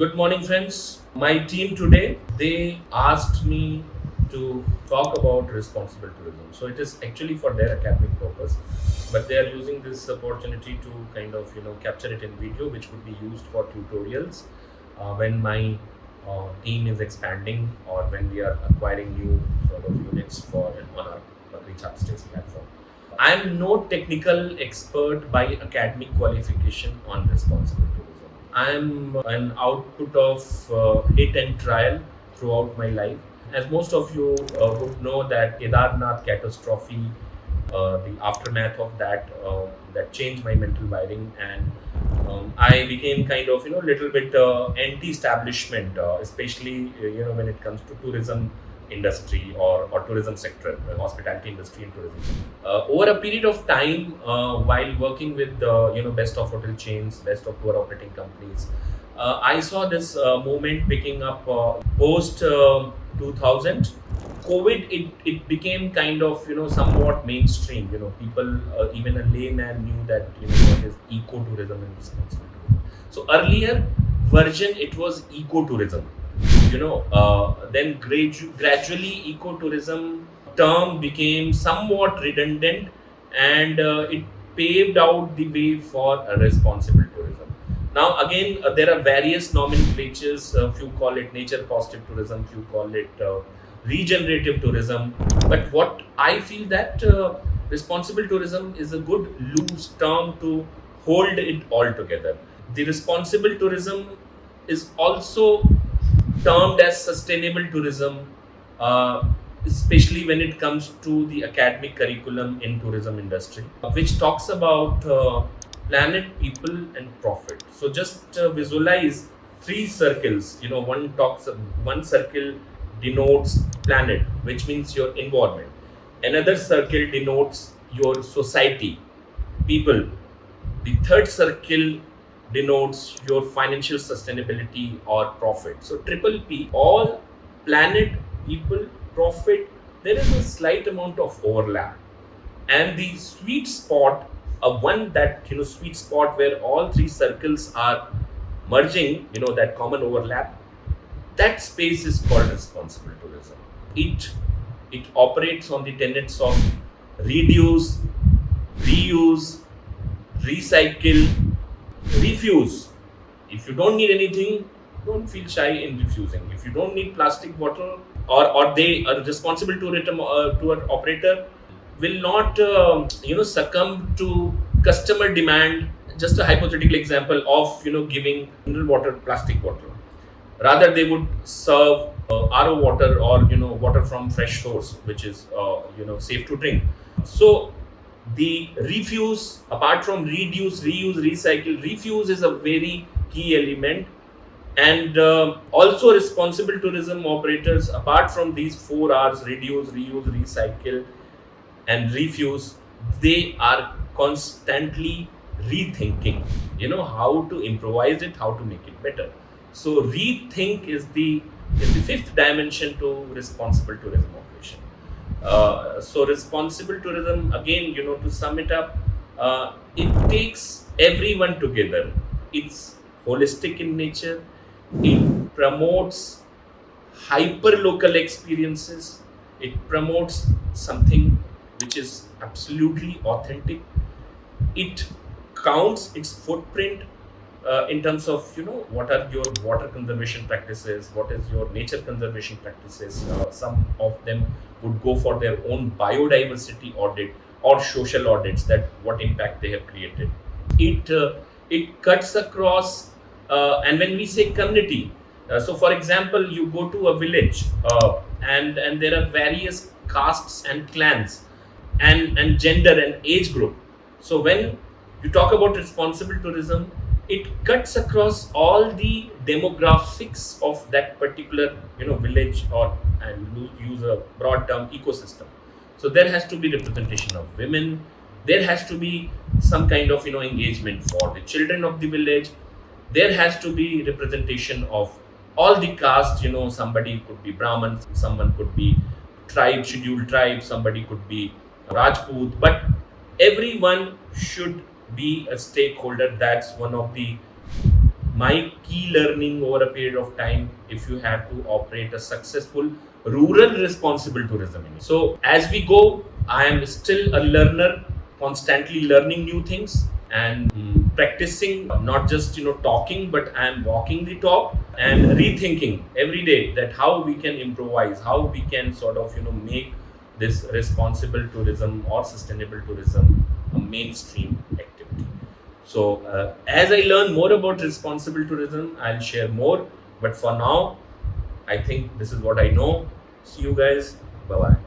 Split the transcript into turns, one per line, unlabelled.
Good morning, friends. My team today, they asked me to talk about responsible tourism. So it is actually for their academic purpose, but they are using this opportunity to kind of capture it in video, which would be used for tutorials when my team is expanding or when we are acquiring new sort of units for on our BakriChhap Stays platform. I am no technical expert by academic qualification on responsible tourism. I am an output of hit and trial throughout my life. As most of you would know that Kedarnath catastrophe, the aftermath of that, that changed my mental wiring, and I became kind of little bit anti-establishment, especially when it comes to tourism industry or tourism sector, hospitality industry and tourism. Over a period of time, while working with best of hotel chains, best of tour operating companies, I saw this movement picking up post 2000. COVID, it became kind of somewhat mainstream. People, even a layman knew that what is ecotourism and responsible tourism. So earlier version it was ecotourism. Then gradually ecotourism term became somewhat redundant, and it paved out the way for a responsible tourism. Now again, there are various nomenclatures. Few call it nature positive tourism, few call it regenerative tourism. But what I feel that responsible tourism is a good loose term to hold it all together. The responsible tourism is also termed as sustainable tourism, especially when it comes to the academic curriculum in tourism industry, which talks about planet, people, and profit. So just visualize three circles. One circle denotes planet, which means your environment. Another circle denotes your society, people. The third circle denotes your financial sustainability or profit. So triple P, all planet, people, profit, there is a slight amount of overlap. And the sweet spot, sweet spot where all three circles are merging, that common overlap, that space is called responsible tourism. It operates on the tenets of reduce, reuse, recycle, refuse. If you don't need anything, don't feel shy in refusing. If you don't need plastic bottle, or they are responsible tour operator will not succumb to customer demand. Just a hypothetical example of giving mineral water, plastic bottle. Rather, they would serve RO water or water from fresh source, which is safe to drink. So the refuse, apart from reduce, reuse, recycle, refuse is a very key element. And also responsible tourism operators, apart from these 4 R's, reduce, reuse, recycle, and refuse, they are constantly rethinking how to improvise it, how to make it better. So rethink is the fifth dimension to responsible tourism operation. So responsible tourism, again, to sum it up, it takes everyone together. It's holistic in nature. It promotes hyperlocal experiences. It promotes something which is absolutely authentic. It counts its footprint in terms of what are your water conservation practices, what is your nature conservation practices. Some of them would go for their own biodiversity audit or social audits, that what impact they have created. It cuts across, and when we say community, so for example, you go to a village, and there are various castes and clans, and gender and age group. So when you talk about responsible tourism, it cuts across all the demographics of that particular village, or and use a broad term, ecosystem. So there has to be representation of women. There has to be some kind of engagement for the children of the village. There has to be representation of all the caste. Somebody could be Brahmin, someone could be tribe, scheduled tribe, somebody could be Rajput, but everyone should be a stakeholder. That's one of the my key learning over a period of time if you have to operate a successful rural responsible tourism. So as we go, I am still a learner, constantly learning new things and practicing, not just talking, but I am walking the talk and rethinking every day that how we can improvise, how we can sort of make this responsible tourism or sustainable tourism a mainstream activity. So as I learn more about responsible tourism, I'll share more. But for now, I think this is what I know. See you guys. Bye bye.